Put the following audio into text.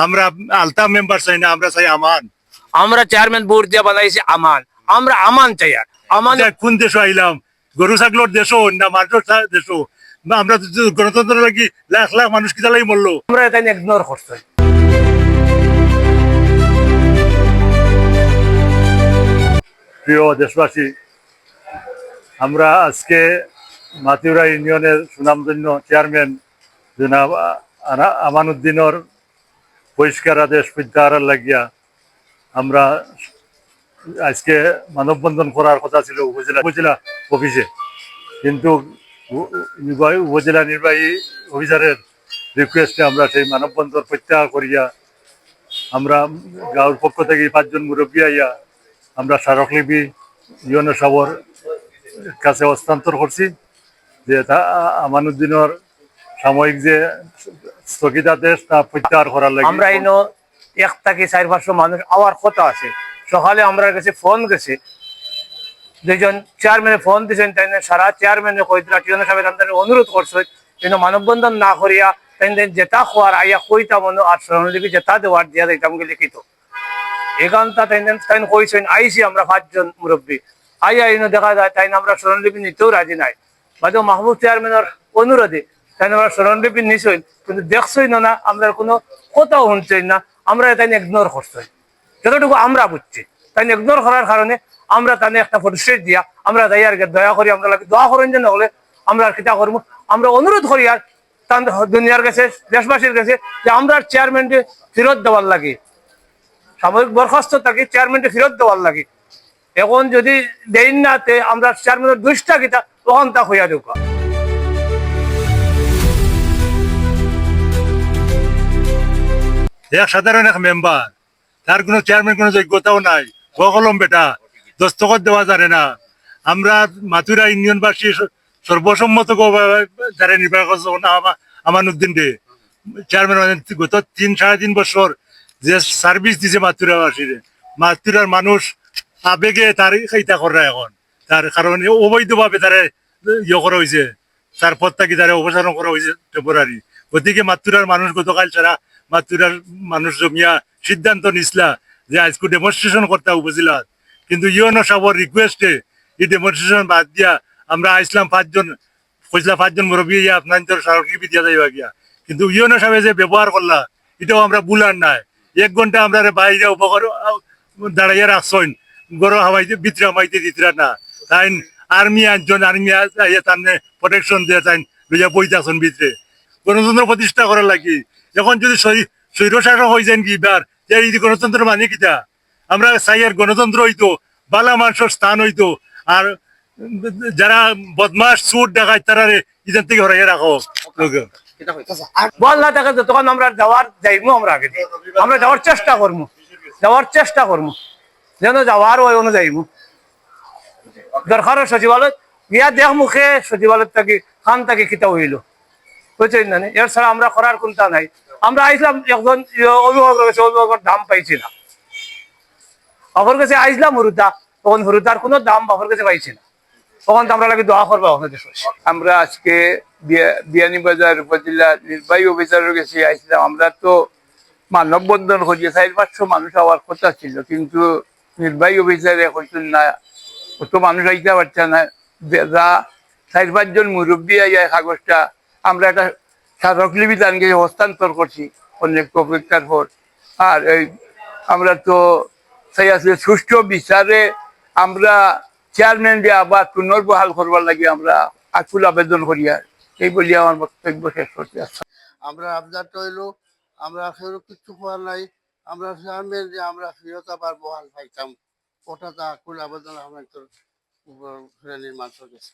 আমরা আলতা মেম্বার চাই না, আমরা চাই আমান। আমরা চেয়ারম্যান বোর্ড দিয়ে বানাইছি আমান, আমরা আমান চাই। আর আমান কোন দেশও আইলাম, গরু ছাগলের দেশও না মানুষের দেশও, আমরা গণতন্ত্র লাগি লাখ লাখ মানুষ কিতা লাগি মরলো। আমরা এটা ইগনোর করছি। প্রিয় দেশবাসী, আমরা আজকে মাতিউরা ইউনিয়নের সুনামধন্য চেয়ারম্যান জনাব আমানুদ্দিনের বহিষ্কার আদেশ প্রত্যাহারের লাগিয়া আমরা আজকে মানববন্ধন করার কথা ছিল উপজেলা অফিসে, কিন্তু উপজেলা নির্বাহী অফিসারের রিকোয়েস্টে আমরা সেই মানববন্ধন প্রত্যাহার করিয়া আমরা গাঁওর পক্ষ থেকে 5 জন মুরব্বী আইয়া আমরা স্মারকলিপি ইউএনও সাবর কাছে হস্তান্তর করছি যে আমানুদ্দিনের সাময়িক যে স্থগিতাদেশ তা প্রত্যাহার করার লাগে। আমরা ইনো 1 থেকে 4-500 মানুষ আওয়ার কথা আছে। সকালে আমরা কাছে ফোন গেছে, দুজন চেয়ারম্যানে ফোন দিয়েছেন, তাই সারা চেয়ারম্যানে কইতরা টিউন সাহেবের আন্দারে অনুরোধ করছে কিন্তু মানববন্ধন না করিয়া তাই যেটা খোয়ার আইয়া কইতা মনো আর স্মরণলিপি যেটা দেওয়ার দিয়া দিতাম লিখিত এখানটা তাই কইছেন। আইসি আমরা 5 জন মুরব্বী আইয়া ইনো দেখা যায় তাই আমরা স্মরণলিপি নিতেও রাজি নাই। হয়তো মাহবুব চেয়ারম্যানের অনুরোধে তাই আমরা স্মরণলিপি নিছই, কিন্তু দেখছই না আমরা কোনো কথাও শুনছই না, আমরা তাই ইগনোর করছই। যতটুকু আমরা বুঝছি তাই ইগনোর করার কারণে আমরা তাই একটা প্রতিশ্রুতি দিয়া আমরা তাই আর দয়া করি আমরা লাগে দোয়া করেন যে নহলে আমরা আর কিতা করবো। আমরা অনুরোধ করি আর দুনিয়ার কাছে, দেশবাসীর কাছে যে আমরা চেয়ারম্যানকে ফেরত দেওয়ার লাগে, সাময়িক বরখাস্ত তাকে চেয়ারম্যানকে ফেরত দেওয়ার লাগে। এখন যদি দেন না তে আমরা চেয়ারম্যানের দুষ্টা কিতা তখন তা হইয়া দেওয়া। এক সাধারণ এক মেম্বার, তার কোনো চেয়ারম্যান কোনো যোগ্যতাও নাই, কলম বেটা দস্তখত দেওয়া জানে না। আমরা মাতুরা ইউনিয়নবাসী সর্বসম্মত যারা নির্বাচন করছে আমানুদ্দিন দে চেয়ারম্যান গত 3-3.5 বছর যে সার্ভিস দিছে মাতুরাবাসীর, মাতুরার মানুষ আবেগে তার ইটা করে এখন, তার কারণে অবৈধভাবে তারে করা হয়েছে, তার পদ থাকি তারা অপসারণ করা হয়েছে টেম্পোরারি। গতিকে মাতুরার মানুষ গতকাল ছাড়া মাতুরার মানুষ জমিয়া সিদ্ধান্ত নিছিলা যে আজকে ডেমনস্ট্রেশন করতে উপজেলা, কিন্তু ইউএনও সাবর রিকোয়েস্টে এই ডেমনস্ট্রেশন বাদ দিয়া আমরা আইসলাম 5 জন, কইছিলা 5 জন মুরব্বী আপনার স্মারকলিপি দিয়া যাইবা গিয়া, কিন্তু ইউএনও সাহেব যে ব্যবহার করলা এটাও আমরা বুলার নাই। 1 ঘন্টা আমরা বাইরে উপকার দাঁড়াইয়া রাখছেন, গরু হামাইতে ভিতরে হামাইতে দিতরা না, তাই আর্মি আনজন, আর্মি তার প্রোটেকশন দিয়ে তাই লইয়া বইতাছেন ভিতরে। গণতন্ত্র প্রতিষ্ঠা করার লাগি এখন যদি স্বৈরশাসক হয়ে যান কি বার এই গণতন্ত্র মানে কিটা? আমরা চাই আর গণতন্ত্র হইতো, বালা মানুষের স্থান হইতো, আর যারা বদমাস চোর ডাকাত তারা ইদান থেকে হরাইয়া রাখো। বল না থাকে তখন আমরা যাইবো, আমরা আগে আমরা যাওয়ার চেষ্টা করবো যেন যাওয়ার ওই অনুযায়ী দরকার সচিবালয় গিয়া দেখ মুখে সচিবালয় থাকি খান থাকি খিতা হইল, বুঝছেন না? এর ছাড়া আমরা করার কোনটা নাই। আমরা আইসলাম একজন অভিভাবকের কাছে, অভিভাবকের দাম পাইছি না, বাপর কাছে আইসলাম হরুদা, তখন হরুদার কোনো দাম বাপর কাছে পাইছি না, তখন তো আমরা লাগে দোয়া করবো। আমরা আজকে বিয়ানীবাজার উপজেলা নির্বাহী অফিসারের কাছে আইছিলাম। আমরা তো মানববন্ধন করিয়ে 4-500 মানুষ হওয়ার কথা ছিল, কিন্তু নির্বাহী অফিসারে হয়তো না, অত মানুষ আইতে পারছে না। যা 4-5 জন মুরব্বী আইয়া কাগজটা আমরা একটা স্মারকলিপি তানকে হস্তান্তর করছি অনেক অপেক্ষার পর। আর এই আমরা তো চাই আসলে সুষ্ঠু বিচারে আমরা চেয়ারম্যানকে আবার পুনর্বহাল করবার লাগে আমরা আকুল আবেদন করি। আর এই বলি আমার বক্তব্য শেষ করতে আসছি। আমরা আবদারটা হইলো আমরা সেরকম কিছু করার নাই, আমরা চেয়ারম্যান যে আমরা ফেরত আবার বহাল পাইতাম, ওটা তা আকুল আবেদন আমার শ্রেণীর মানুষের কাছে।